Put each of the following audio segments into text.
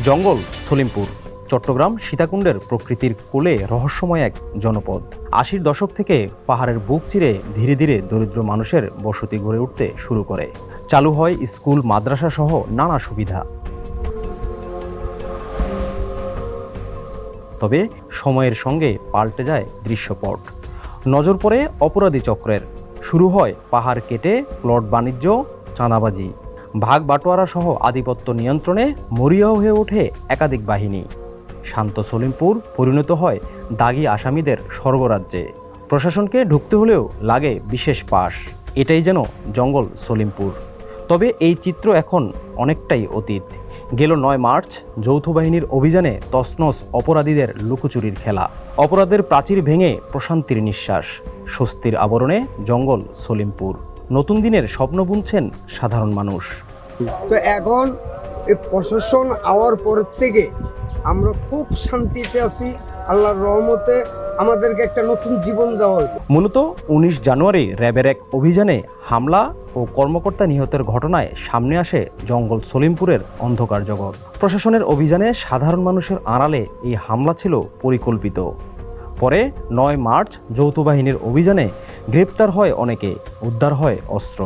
জঙ্গল সলিমপুর চট্টগ্রাম সীতাকুণ্ডের প্রকৃতির কোলে রহস্যময় এক জনপদ। ৮০ দশক থেকে পাহাড়ের বুক চিরে ধীরে ধীরে দরিদ্র মানুষের বসতি গড়ে উঠতে শুরু করে। চালু হয় স্কুল, মাদ্রাসা সহ নানা সুবিধা। তবে সময়ের সঙ্গে পাল্টে যায় দৃশ্যপট। নজর পড়ে অপরাধী চক্রের। শুরু হয় পাহাড় কেটে প্লট বাণিজ্য, চাঁদাবাজি, ভাগ বাটোয়ারা সহ আধিপত্য নিয়ন্ত্রণে মরিয়া হয়ে ওঠে একাধিক বাহিনী। শান্ত সলিমপুর পরিণত হয় দাগী আসামিদের স্বর্গরাজ্যে। প্রশাসনকে ঢুকতে হলেও লাগে বিশেষ পাস। এটাই যেন জঙ্গল সলিমপুর। তবে এই চিত্র এখন অনেকটাই অতীত। গেল ৯ মার্চ যৌথ বাহিনীর অভিযানে তছনছ অপরাধীদের লুকোচুরির খেলা। অপরাধের প্রাচীর ভেঙে প্রশান্তির নিঃশ্বাস। স্বস্তির আবরণে জঙ্গল সলিমপুর। নতুন দিনের স্বপ্ন বুনছেন সাধারণ মানুষ। তো এখন এই প্রশাসন আওয়ার পর থেকে আমরা খুব শান্তিতে আছি। আল্লাহর রহমতে আমাদেরকে একটা নতুন জীবন দেওয়া হলো। মূলত ১৯ জানুয়ারি র্যাবের এক অভিযানে হামলা ও কর্মকর্তা নিহতের ঘটনায় সামনে আসে জঙ্গল সলিমপুরের অন্ধকার জগৎ। প্রশাসনের অভিযানে সাধারণ মানুষের আড়ালে এই হামলা ছিল পরিকল্পিত। পরে ৯ মার্চ যৌথ বাহিনীর অভিযানে গ্রেপ্তার হয় অনেকে, উদ্ধার হয় অস্ত্র।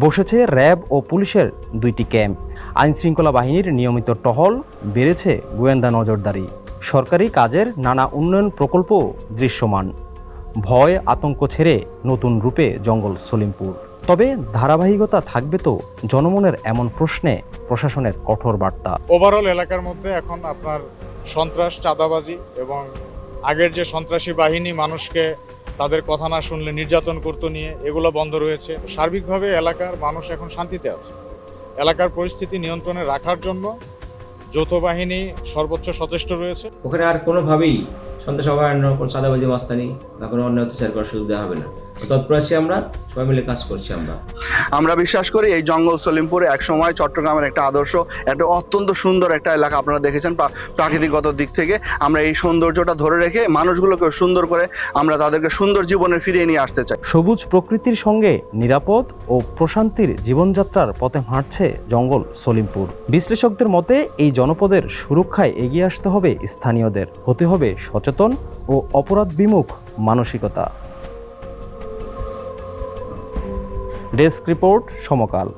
বসেছে র্যাব ও পুলিশের ২টি ক্যাম্প। আইনশৃঙ্খলা বাহিনীর নিয়মিত টহল, বেড়েছে গোয়েন্দা নজরদারি। সরকারি কাজের নানা উন্নয়ন প্রকল্প দৃশ্যমান। ভয় আতঙ্ক ছেড়ে নতুন রূপে জঙ্গল সলিমপুর। তবে ধারাবাহিকতা থাকবে তো? জনমনের এমন প্রশ্নে প্রশাসনের কঠোর বার্তা। ওভারঅল এলাকার মধ্যে এখন আপনার সন্ত্রাস, চাঁদাবাজি এবং আগের যে সন্ত্রাসী বাহিনী মানুষকে তাদের কথা না শুনলে নির্যাতন করতো নিয়ে, এগুলো বন্ধ রয়েছে। সার্বিকভাবে এলাকার মানুষ এখন শান্তিতে আছে। এলাকার পরিস্থিতি নিয়ন্ত্রণে রাখার জন্য যৌথ বাহিনী সর্বোচ্চ সচেষ্ট রয়েছে। ওখানে আর কোনোভাবেই সন্ত্রাস অভয়ারণ্য, কোনো চাঁদাবাজি, মাস্তানি বা কোনো অন্যায় অত্যাচার করার সুযোগ দেওয়া হবে না। তৎপর আছি, আমরা সবাই মিলে কাজ করছি। আমরা বিশ্বাস করি এই জঙ্গল সলিমপুরে একসময় চট্টগ্রামের একটা আদর্শ, একটা অত্যন্ত সুন্দর একটা এলাকা। আপনারা দেখেছেন প্রাকৃতিকগত দিক থেকে আমরা এই সৌন্দর্যটা ধরে রেখে মানুষগুলোকে সুন্দর করে আমরা তাদেরকে সুন্দর জীবনে ফিরিয়ে নিয়ে আসতে চাই। সবুজ প্রকৃতির সঙ্গে নিরাপদ ও প্রশান্তির জীবনযাত্রার পথে হাঁটছে জঙ্গল সলিমপুর। বিশ্লেষকদের মতে এই জনপদের সুরক্ষায় এগিয়ে আসতে হবে স্থানীয়দের। হতে হবে সচেতন ও অপরাধ বিমুখ মানসিকতা। ডেস্ক রিপোর্ট, সমকাল।